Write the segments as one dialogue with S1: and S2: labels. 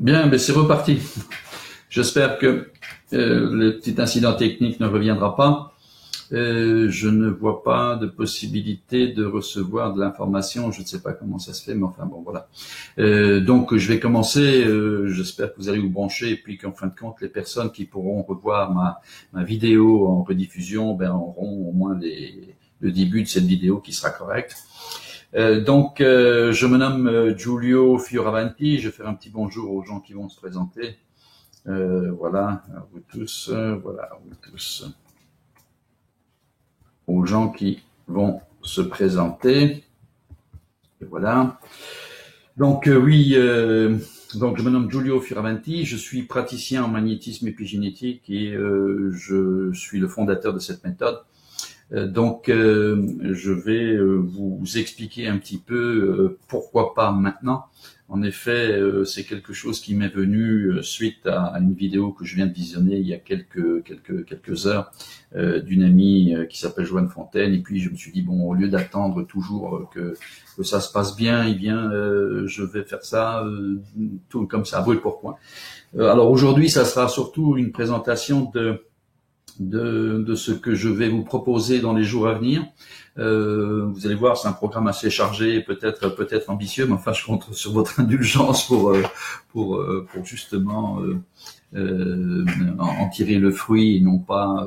S1: Bien, ben c'est reparti. J'espère que le petit incident technique ne reviendra pas. Je ne vois pas de possibilité de recevoir de l'information. Je ne sais pas comment ça se fait, mais enfin bon, voilà. Donc, je vais commencer. J'espère que vous allez vous brancher et puis qu'en fin de compte, les personnes qui pourront revoir ma vidéo en rediffusion, ben, auront au moins le début de cette vidéo qui sera correct. Je me nomme Giulio Fioravanti. Je vais faire un petit bonjour aux gens qui vont se présenter. Voilà, à vous tous. Voilà, à vous tous. Aux gens qui vont se présenter. Et voilà. Donc oui, donc je me nomme Giulio Fioravanti. Je suis praticien en magnétisme épigénétique et je suis le fondateur de cette méthode. Je vais vous expliquer un petit peu pourquoi pas maintenant. En effet, c'est quelque chose qui m'est venu suite à une vidéo que je viens de visionner il y a quelques heures d'une amie qui s'appelle Joanne Fontaine. Et puis je me suis dit bon, au lieu d'attendre toujours que ça se passe bien, eh bien je vais faire ça tout comme ça, brûle pour point. Alors aujourd'hui, ça sera surtout une présentation de ce que je vais vous proposer dans les jours à venir. Vous allez voir, c'est un programme assez chargé, peut-être ambitieux, mais enfin je compte sur votre indulgence pour justement en tirer le fruit et non pas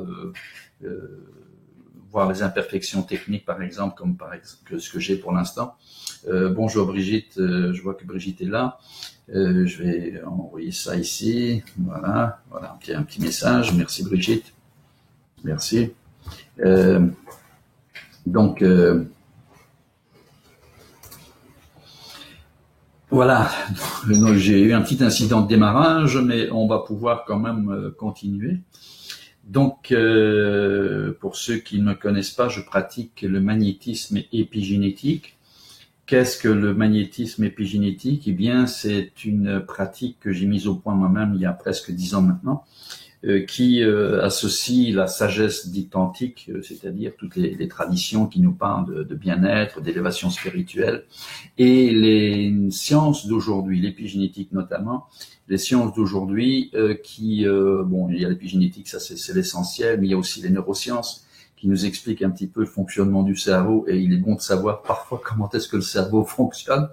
S1: voir les imperfections techniques, par exemple, comme ce que j'ai pour l'instant. Bonjour Brigitte, je vois que Brigitte est là. Je vais envoyer ça ici. Voilà, un petit message. Merci Brigitte. Merci. Voilà, j'ai eu un petit incident de démarrage, mais on va pouvoir quand même continuer. Donc, pour ceux qui ne me connaissent pas, je pratique le magnétisme épigénétique. Qu'est-ce que le magnétisme épigénétique? Eh bien, c'est une pratique que j'ai mise au point moi-même il y a presque 10 ans maintenant, qui associe la sagesse dite antique, c'est-à-dire toutes les traditions qui nous parlent de bien-être, d'élévation spirituelle, et les sciences d'aujourd'hui, l'épigénétique notamment, les sciences d'aujourd'hui bon, il y a l'épigénétique, ça c'est l'essentiel, mais il y a aussi les neurosciences qui nous expliquent un petit peu le fonctionnement du cerveau, et il est bon de savoir parfois comment est-ce que le cerveau fonctionne,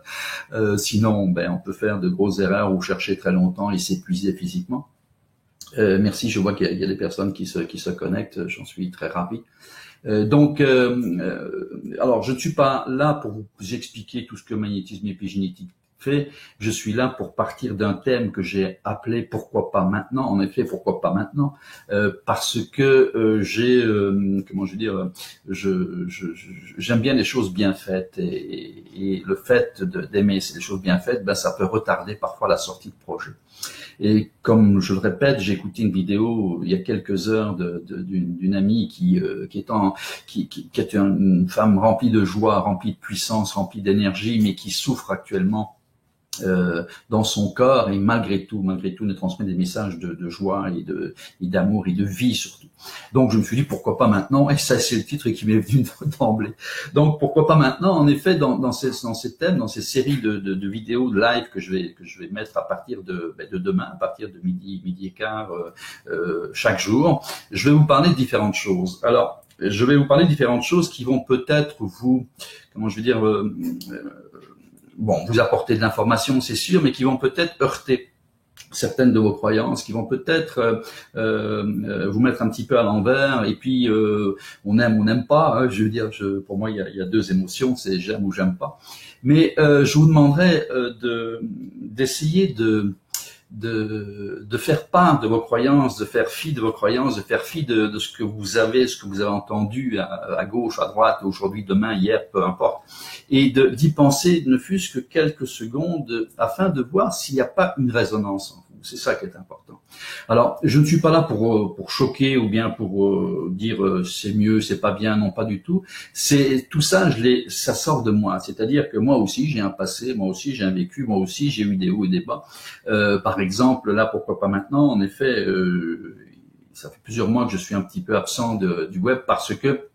S1: sinon ben, on peut faire de grosses erreurs ou chercher très longtemps et s'épuiser physiquement. Merci, je vois qu'il y a des personnes qui se connectent, j'en suis très ravi. Alors je ne suis pas là pour vous expliquer tout ce que le magnétisme épigénétique fait, je suis là pour partir d'un thème que j'ai appelé pourquoi pas maintenant. En effet, pourquoi pas maintenant, parce que j'aime bien les choses bien faites, et le fait d'aimer les choses bien faites, ben ça peut retarder parfois la sortie de projet. Et comme je le répète, j'ai écouté une vidéo il y a quelques heures d'une amie qui est une femme remplie de joie, remplie de puissance, remplie d'énergie, mais qui souffre actuellement dans son corps, et malgré tout nous transmet des messages de joie et d'amour et de vie surtout. Donc je me suis dit pourquoi pas maintenant, et ça c'est le titre qui m'est venu d'emblée. Donc pourquoi pas maintenant, en effet, dans ces thèmes, dans ces séries de vidéos de live que je vais mettre à partir de demain, à partir de midi et quart chaque jour, je vais vous parler de différentes choses. Alors je vais vous parler de différentes choses qui vont peut-être vous, vous apporter de l'information, c'est sûr, mais qui vont peut-être heurter certaines de vos croyances, qui vont peut-être vous mettre un petit peu à l'envers, et puis on aime ou n'aime pas, hein, je veux dire, pour moi il y a deux émotions, c'est j'aime ou j'aime pas. Mais je vous demanderai d'essayer de faire part de vos croyances, de faire fi de vos croyances, de faire fi de ce que vous avez entendu à gauche, à droite, aujourd'hui, demain, hier, peu importe, et d'y penser ne fût-ce que quelques secondes afin de voir s'il n'y a pas une résonance en vous. C'est ça qui est important. Alors, je ne suis pas là pour choquer ou bien pour dire c'est mieux, c'est pas bien, non, pas du tout. C'est tout ça, ça sort de moi. C'est-à-dire que moi aussi j'ai un passé, moi aussi j'ai un vécu, moi aussi j'ai eu des hauts et des bas. Par exemple, là, pourquoi pas maintenant? En effet, ça fait plusieurs mois que je suis un petit peu absent du web parce que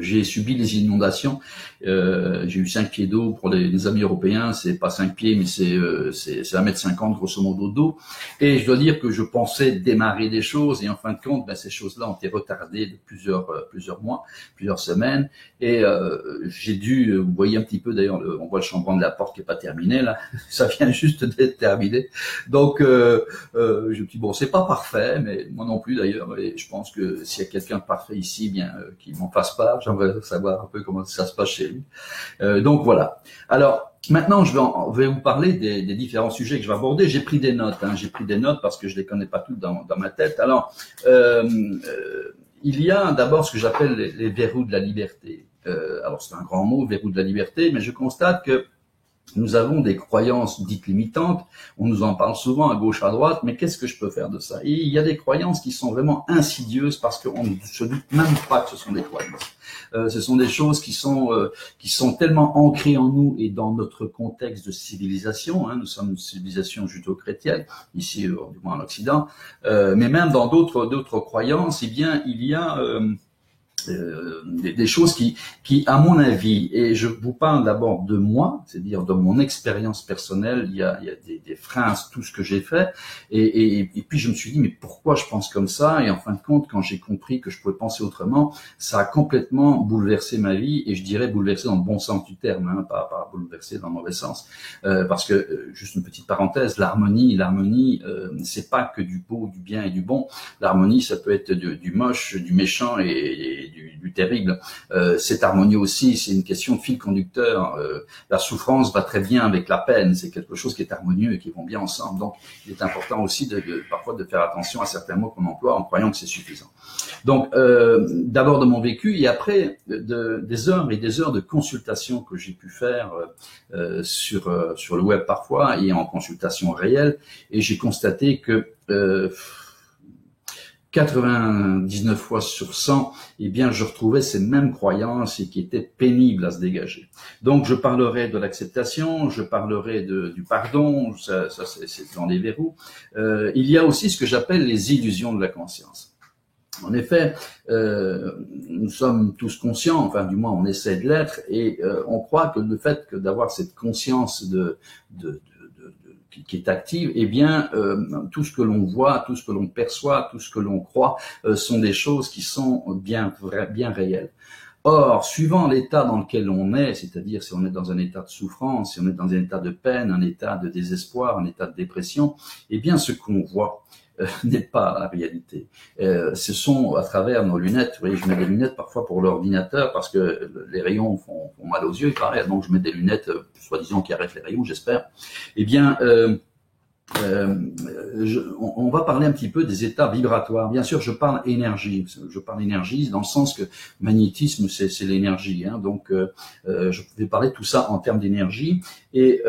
S1: J'ai subi des inondations. J'ai eu 5 pieds d'eau. Pour les amis européens, c'est pas 5 pieds, mais c'est 1,50 m grosso modo d'eau. Et je dois dire que je pensais démarrer des choses, et en fin de compte, ces choses-là ont été retardées de plusieurs mois, plusieurs semaines. Et j'ai dû, vous voyez un petit peu d'ailleurs, on voit le chambranle de la porte qui est pas terminé là. Ça vient juste d'être terminé. Donc je me dis bon, c'est pas parfait, mais moi non plus d'ailleurs. Et je pense que s'il y a quelqu'un de parfait ici, bien qu'il m'en fasse part. J'aimerais savoir un peu comment ça se passe chez lui. Donc voilà. Alors maintenant, je vais vous parler des différents sujets que je vais aborder. J'ai pris des notes. J'ai pris des notes parce que je les connais pas toutes dans ma tête. Alors, il y a d'abord ce que j'appelle les verrous de la liberté. Alors c'est un grand mot, verrou de la liberté, mais je constate que nous avons des croyances dites limitantes, on nous en parle souvent à gauche, à droite, mais qu'est-ce que je peux faire de ça? Et il y a des croyances qui sont vraiment insidieuses parce qu'on ne se doute même pas que ce sont des croyances. Ce sont des choses qui sont tellement ancrées en nous et dans notre contexte de civilisation. Nous sommes une civilisation judéo-chrétienne, ici, du moins en Occident, mais même dans d'autres croyances, eh bien, il y a des choses qui, à mon avis, et je vous parle d'abord de moi, c'est-à-dire de mon expérience personnelle, il y a des freins à tout ce que j'ai fait, et puis je me suis dit, mais pourquoi je pense comme ça? Et en fin de compte, quand j'ai compris que je pouvais penser autrement, ça a complètement bouleversé ma vie, et je dirais bouleversé dans le bon sens du terme, pas bouleversé dans le mauvais sens, parce que, juste une petite parenthèse, l'harmonie, c'est pas que du beau, du bien et du bon. L'harmonie, ça peut être du moche, du méchant et du terrible. Cette harmonie aussi, c'est une question de fil conducteur. La souffrance va très bien avec la peine, c'est quelque chose qui est harmonieux et qui vont bien ensemble. Donc, il est important aussi parfois de faire attention à certains mots qu'on emploie en croyant que c'est suffisant. Donc, d'abord de mon vécu et après des heures et des heures de consultation que j'ai pu faire sur le web parfois et en consultation réelle, et j'ai constaté que 99 fois sur 100, eh bien, je retrouvais ces mêmes croyances et qui étaient pénibles à se dégager. Donc, je parlerai de l'acceptation, je parlerai du pardon, ça c'est dans les verrous. Il y a aussi ce que j'appelle les illusions de la conscience. En effet, nous sommes tous conscients, enfin du moins on essaie de l'être, et on croit que le fait d'avoir cette conscience qui est active, eh bien, tout ce que l'on voit, tout ce que l'on perçoit, tout ce que l'on croit, sont des choses qui sont bien réelles. Or, suivant l'état dans lequel on est, c'est-à-dire si on est dans un état de souffrance, si on est dans un état de peine, un état de désespoir, un état de dépression, eh bien, ce qu'on voit n'est pas la réalité. Ce sont à travers nos lunettes. Vous voyez, je mets des lunettes parfois pour l'ordinateur parce que les rayons font mal aux yeux, il paraît, donc je mets des lunettes, soi-disant qui arrêtent les rayons, j'espère. Eh bien, on va parler un petit peu des états vibratoires. Bien sûr, je parle énergie dans le sens que magnétisme, c'est l'énergie. Donc, je vais parler de tout ça en termes d'énergie. Et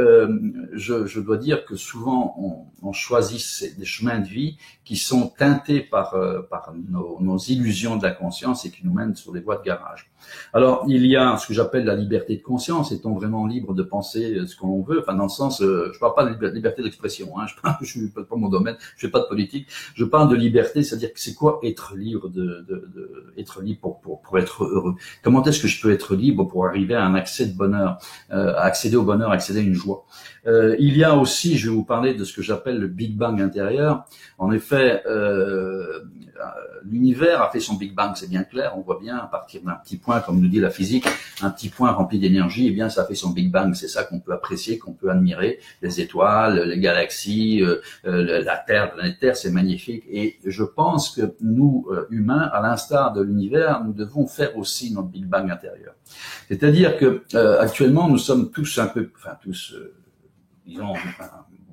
S1: je dois dire que souvent, on choisit des chemins de vie qui sont teintés par nos illusions de la conscience et qui nous mènent sur des voies de garage. Alors, il y a ce que j'appelle la liberté de conscience. Est-on vraiment libre de penser ce qu'on veut? Enfin, dans le sens, je parle pas de liberté d'expression. Je suis pas mon domaine. Je fais pas de politique. Je parle de liberté, c'est-à-dire que c'est quoi être libre être libre pour être heureux? Comment est-ce que je peux être libre pour arriver à un accès de bonheur, à accéder au bonheur, accéder à une joie? Il y a aussi, je vais vous parler de ce que j'appelle le Big Bang intérieur. En effet, l'univers a fait son Big Bang, c'est bien clair. On voit bien à partir d'un petit point, comme nous dit la physique, un petit point rempli d'énergie, eh bien, ça a fait son Big Bang. C'est ça qu'on peut apprécier, qu'on peut admirer. Les étoiles, les galaxies, la Terre, la planète Terre, c'est magnifique. Et je pense que nous, humains, à l'instar de l'univers, nous devons faire aussi notre Big Bang intérieur. C'est-à-dire que actuellement, nous sommes tous un peu, enfin tous, disons,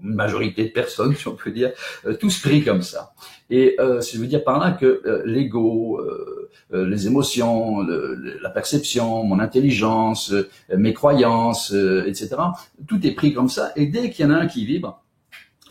S1: une majorité de personnes, si on peut dire, tous pris comme ça. Et je veux dire par là que l'ego, les émotions, la perception, mon intelligence, mes croyances, etc., tout est pris comme ça. Et dès qu'il y en a un qui vibre,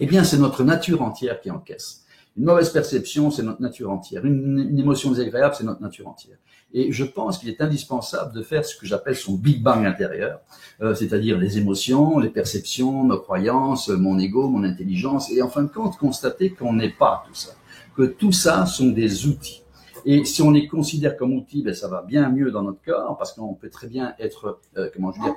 S1: eh bien, c'est notre nature entière qui encaisse. Une mauvaise perception, c'est notre nature entière. Une émotion désagréable, c'est notre nature entière. Et je pense qu'il est indispensable de faire ce que j'appelle son Big Bang intérieur, c'est-à-dire les émotions, les perceptions, nos croyances, mon ego, mon intelligence, et en fin de compte, constater qu'on n'est pas tout ça, que tout ça sont des outils. Et si on les considère comme outils, ben ça va bien mieux dans notre corps, parce qu'on peut très bien être, comment je veux dire,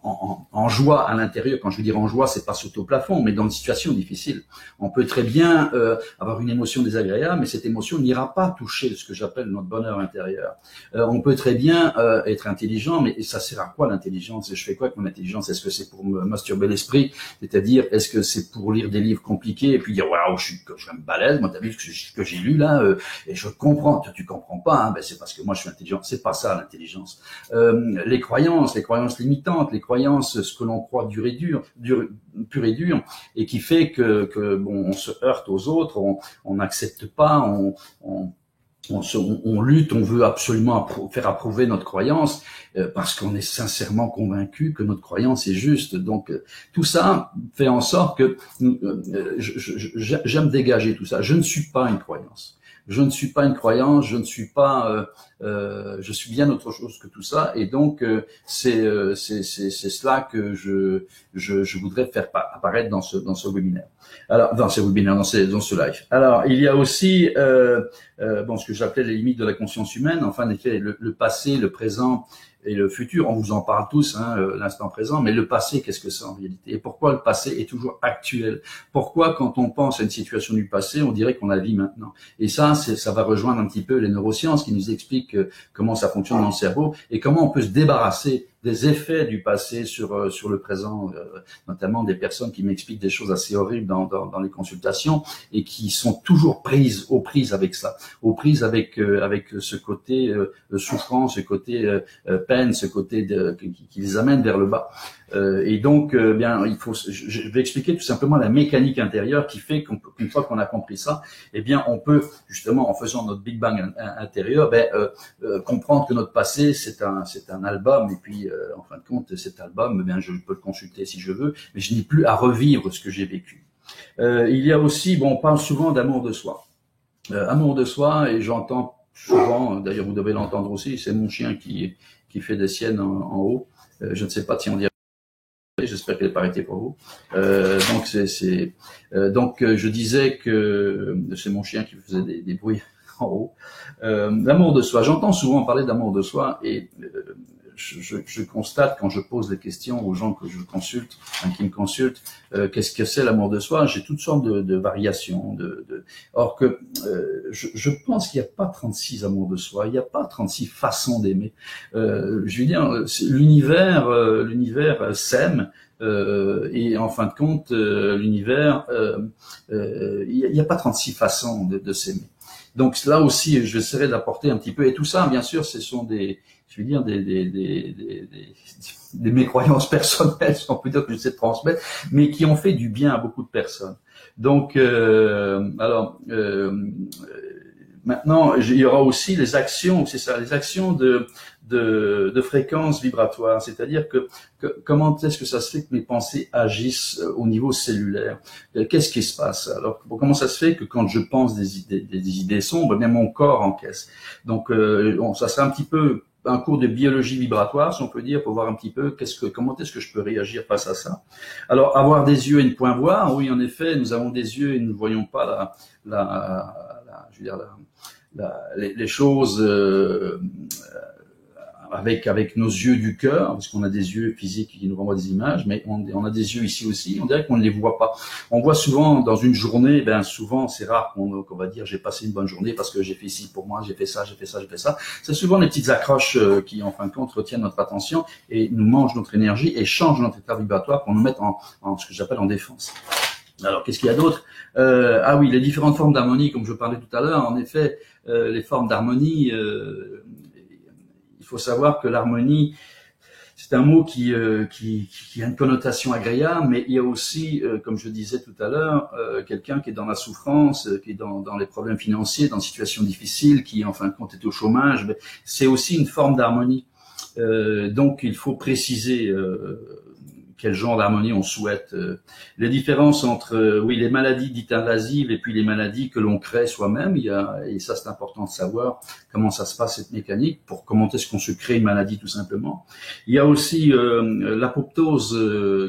S1: en joie à l'intérieur. Quand je veux dire en joie, c'est pas sauter au plafond, mais dans une situation difficile. On peut très bien avoir une émotion désagréable, mais cette émotion n'ira pas toucher ce que j'appelle notre bonheur intérieur. On peut très bien être intelligent, mais ça sert à quoi l'intelligence? Je fais quoi avec mon intelligence? Est-ce que c'est pour me masturber l'esprit? C'est-à-dire, est-ce que c'est pour lire des livres compliqués et puis dire waouh, je suis un balèze, moi t'as vu ce que j'ai lu là, et je comprends. Tu comprends pas, hein, ben c'est parce que moi je suis intelligent. C'est pas ça l'intelligence. Les croyances limitantes, les croyances, ce que l'on croit pur et dur, et qui fait que bon, on se heurte aux autres, on n'accepte pas, on lutte, on veut absolument faire approuver notre croyance parce qu'on est sincèrement convaincu que notre croyance est juste. Donc tout ça fait en sorte que j'aime dégager tout ça. Je ne suis pas une croyance. Je ne suis pas une croyance, je ne suis pas, je suis bien autre chose que tout ça, et donc c'est cela que je voudrais faire apparaître dans ce webinaire. Alors dans ce live. Alors il y a aussi bon ce que j'appelais les limites de la conscience humaine. Enfin en effet le passé, le présent et le futur, on vous en parle tous, hein, l'instant présent, mais le passé, qu'est-ce que c'est en réalité? Et pourquoi le passé est toujours actuel? Pourquoi, quand on pense à une situation du passé, on dirait qu'on la vit maintenant? Et ça va rejoindre un petit peu les neurosciences qui nous expliquent comment ça fonctionne dans le cerveau et comment on peut se débarrasser des effets du passé sur le présent, notamment des personnes qui m'expliquent des choses assez horribles dans les consultations et qui sont toujours aux prises avec ça, aux prises avec ce côté souffrance, ce côté peine, ce côté qui les amène vers le bas. Et donc, bien, je vais expliquer tout simplement la mécanique intérieure qui fait qu'une fois qu'on a compris ça, eh bien, on peut justement, en faisant notre Big Bang intérieur, comprendre que notre passé c'est un album, et puis en fin de compte, cet album, bien, je peux le consulter si je veux, mais je n'ai plus à revivre ce que j'ai vécu. Il y a aussi, bon, on parle souvent d'amour de soi, amour de soi, et j'entends souvent, d'ailleurs vous devez l'entendre aussi, c'est mon chien qui fait des siennes en haut. Je ne sais pas si on dirait. J'espère qu'elle n'est pas arrêtée pour vous. Donc je disais que c'est mon chien qui faisait des bruits en haut. L'amour de soi. J'entends souvent parler d'amour de soi et je constate quand je pose des questions aux gens que je consulte, qui me consultent, qu'est-ce que c'est l'amour de soi? J'ai toutes sortes de variations. Or que je pense qu'il n'y a pas 36 amours de soi, il n'y a pas 36 façons d'aimer. Je veux dire, l'univers s'aime. Et en fin de compte, l'univers, il n'y a pas 36 façons de s'aimer. Donc là aussi, j'essaierai d'apporter un petit peu. Et tout ça, bien sûr, ce sont des mécroyances personnelles, si on peut dire, que j'essaie de transmettre, mais qui ont fait du bien à beaucoup de personnes. Donc, maintenant, il y aura aussi les actions, c'est ça, les actions de fréquence vibratoire, c'est-à-dire que comment est-ce que ça se fait que mes pensées agissent au niveau cellulaire? Qu'est-ce qui se passe? Alors, comment ça se fait que quand je pense des idées sombres, bien mon corps encaisse? Donc, ça sera un petit peu un cours de biologie vibratoire, si on peut dire, pour voir un petit peu comment est-ce que je peux réagir face à ça. Alors, avoir des yeux et ne point voir, oui, en effet, nous avons des yeux et nous ne voyons pas les choses avec nos yeux du cœur, parce qu'on a des yeux physiques qui nous renvoient des images, mais on a des yeux ici aussi, on dirait qu'on ne les voit pas. On voit souvent dans une journée, souvent c'est rare qu'on va dire j'ai passé une bonne journée parce que j'ai fait ci pour moi, j'ai fait ça. C'est souvent des petites accroches qui en fin de compte retiennent notre attention et nous mangent notre énergie et changent notre état vibratoire pour nous mettre en ce que j'appelle en défense. Alors, qu'est-ce qu'il y a d'autre? Oui, les différentes formes d'harmonie, comme je parlais tout à l'heure. En effet, les formes d'harmonie, il faut savoir que l'harmonie, c'est un mot qui a une connotation agréable, mais il y a aussi, comme je disais tout à l'heure, quelqu'un qui est dans la souffrance, qui est dans les problèmes financiers, dans une situation difficile, qui en fin de compte est au chômage. C'est aussi une forme d'harmonie. Donc, il faut préciser quel genre d'harmonie on souhaite. Les différences entre oui les maladies dites invasives et puis les maladies que l'on crée soi-même, et ça c'est important de savoir comment ça se passe cette mécanique, pour comment est-ce qu'on se crée une maladie tout simplement. Il y a aussi l'apoptose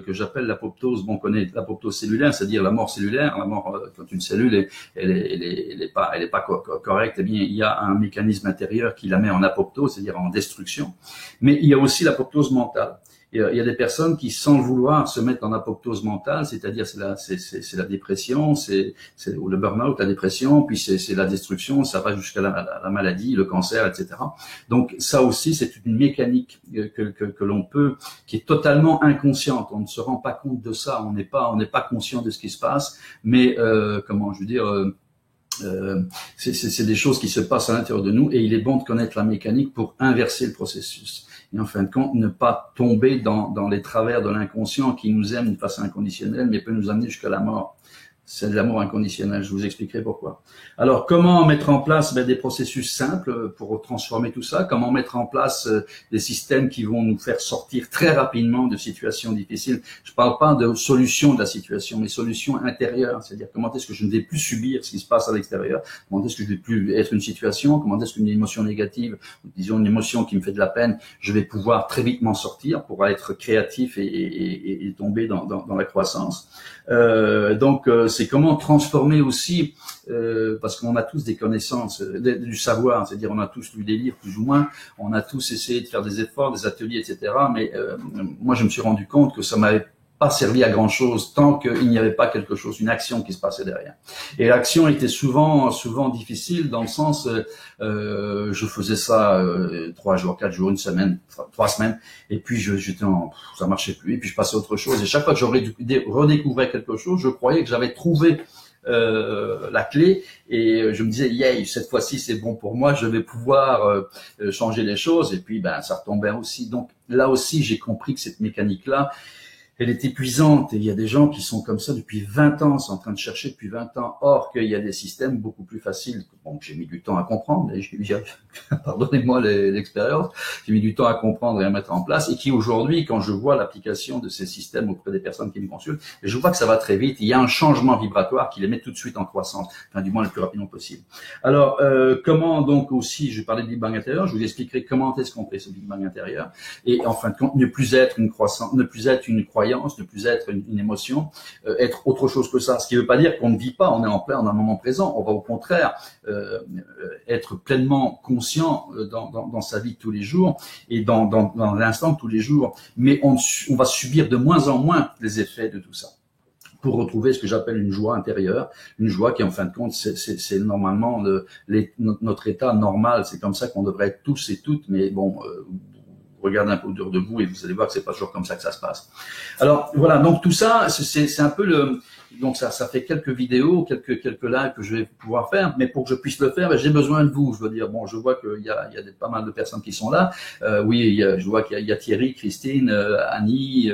S1: que j'appelle l'apoptose. Bon, on connaît l'apoptose cellulaire, c'est-à-dire la mort cellulaire, la mort quand une cellule elle est pas correcte. Eh bien, il y a un mécanisme intérieur qui la met en apoptose, c'est-à-dire en destruction. Mais il y a aussi l'apoptose mentale. Il y a des personnes qui, sans le vouloir, se mettent en apoptose mentale, c'est-à-dire c'est la dépression, c'est le burn-out, la dépression, puis c'est la destruction, ça va jusqu'à la maladie, le cancer, etc. Donc ça aussi, c'est une mécanique que l'on peut, qui est totalement inconsciente. On ne se rend pas compte de ça, on n'est pas conscient de ce qui se passe, mais comment je veux dire. C'est des choses qui se passent à l'intérieur de nous, et il est bon de connaître la mécanique pour inverser le processus. Et en fin de compte, ne pas tomber dans les travers de l'inconscient qui nous aime d'une façon inconditionnelle, mais peut nous amener jusqu'à la mort. C'est de l'amour inconditionnel, je vous expliquerai pourquoi. Alors, comment mettre en place des processus simples pour transformer tout ça? Comment mettre en place des systèmes qui vont nous faire sortir très rapidement de situations difficiles? Je parle pas de solution de la situation, mais solution intérieure, c'est-à-dire comment est-ce que je ne vais plus subir ce qui se passe à l'extérieur? Comment est-ce que je ne vais plus être une situation? Comment est-ce qu'une émotion négative, disons une émotion qui me fait de la peine, je vais pouvoir très vite m'en sortir pour être créatif et tomber dans la croissance? Donc, c'est comment transformer aussi, parce qu'on a tous des connaissances, du savoir, c'est-à-dire on a tous lu des livres plus ou moins, on a tous essayé de faire des efforts, des ateliers, etc. Mais moi, je me suis rendu compte que ça m'avait pas servi à grand chose tant qu'il n'y avait pas quelque chose, une action qui se passait derrière. Et l'action était souvent difficile dans le sens, je faisais ça 3 jours, 4 jours, une semaine, 3 semaines, et puis ça marchait plus, et puis je passais à autre chose. Et chaque fois que je redécouvrais quelque chose, je croyais que j'avais trouvé la clé, et je me disais yeah, cette fois-ci c'est bon pour moi, je vais pouvoir changer les choses, et puis ça retombait aussi. Donc là aussi j'ai compris que cette mécanique là elle est épuisante, et il y a des gens qui sont comme ça depuis 20 ans, sont en train de chercher depuis 20 ans, or qu'il y a des systèmes beaucoup plus faciles, bon, que j'ai mis du temps à comprendre, et pardonnez-moi l'expérience, j'ai mis du temps à comprendre et à mettre en place, et qui aujourd'hui, quand je vois l'application de ces systèmes auprès des personnes qui me consultent, je vois que ça va très vite, il y a un changement vibratoire qui les met tout de suite en croissance, enfin du moins le plus rapidement possible. Alors, comment donc aussi, je parlais de Big Bang intérieur, je vous expliquerai comment est-ce qu'on fait ce Big Bang intérieur, et en fin de compte, ne plus être une croissance, ne plus être une croyance, ne plus être une émotion, être autre chose que ça. Ce qui ne veut pas dire qu'on ne vit pas, on est en plein, on a un moment présent, on va au contraire être pleinement conscient dans sa vie de tous les jours et dans l'instant de tous les jours, mais on va subir de moins en moins les effets de tout ça, pour retrouver ce que j'appelle une joie intérieure, une joie qui en fin de compte c'est normalement notre état normal, c'est comme ça qu'on devrait être tous et toutes, mais bon, regardez un peu autour de vous et vous allez voir que c'est pas toujours comme ça que ça se passe. Alors voilà, donc tout ça, c'est un peu donc ça fait quelques vidéos, quelques lives que je vais pouvoir faire, mais pour que je puisse le faire, j'ai besoin de vous. Je veux dire, bon, je vois qu'il y a pas mal de personnes qui sont là. Oui, je vois qu'il y a Thierry, Christine, Annie,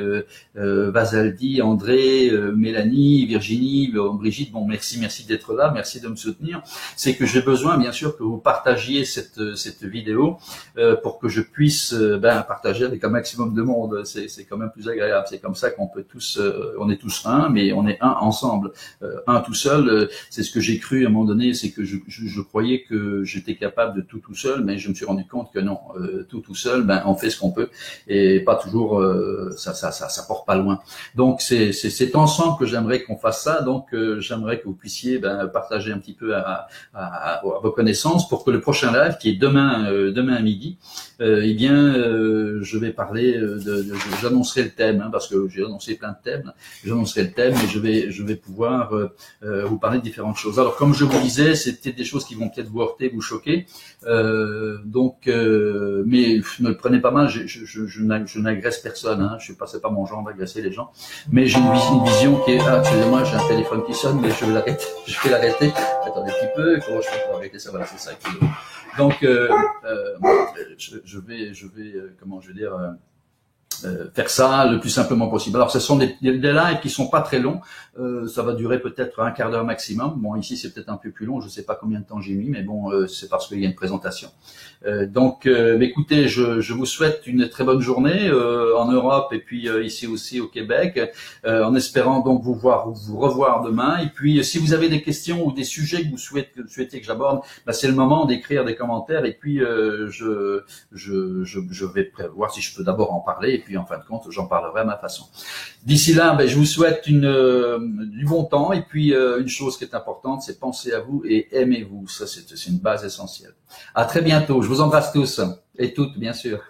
S1: Vasaldi, André, Mélanie, Virginie, Brigitte. Bon, merci d'être là, merci de me soutenir. C'est que j'ai besoin, bien sûr, que vous partagiez cette vidéo pour que je puisse partager avec un maximum de monde. C'est quand même plus agréable. C'est comme ça qu'on peut tous, on est tous un, mais on est un ensemble. Un tout seul, c'est ce que j'ai cru à un moment donné, c'est que je croyais que j'étais capable de tout seul, mais je me suis rendu compte que non, tout seul, on fait ce qu'on peut et pas toujours, ça porte pas loin. Donc c'est ensemble que j'aimerais qu'on fasse ça. Donc j'aimerais que vous puissiez partager un petit peu à vos connaissances pour que le prochain live qui est demain à midi, je vais parler j'annoncerai le thème, parce que j'ai annoncé plein de thèmes. J'annoncerai le thème et je vais pouvoir vous parler de différentes choses. Alors, comme je vous disais, c'est peut-être des choses qui vont peut-être vous heurter, vous choquer. Mais ne le prenez pas mal. Je n'agresse personne. C'est pas mon genre d'agresser les gens. Mais j'ai une vision qui est. Ah, excusez-moi, j'ai un téléphone qui sonne, mais je vais l'arrêter. Je vais l'arrêter. Attendez un petit peu. Comment je fais pour arrêter ça? Voilà, c'est ça. Donc, je vais comment je vais dire. faire ça le plus simplement possible. Alors, ce sont des lives qui sont pas très longs. Ça va durer peut-être un quart d'heure maximum. Bon, ici, c'est peut-être un peu plus long. Je sais pas combien de temps j'ai mis, mais bon, c'est parce qu'il y a une présentation. Donc, écoutez, je vous souhaite une très bonne journée en Europe et puis ici aussi au Québec, en espérant donc vous revoir demain. Et puis, si vous avez des questions ou des sujets que vous souhaitez que j'aborde, bah, c'est le moment d'écrire des commentaires. Et puis, je vais voir si je peux d'abord en parler. Et puis, en fin de compte, j'en parlerai à ma façon. D'ici là, ben, je vous souhaite du bon temps. Et puis, une chose qui est importante, c'est penser à vous et aimez-vous. Ça, c'est une base essentielle. À très bientôt. Je vous embrasse tous et toutes, bien sûr.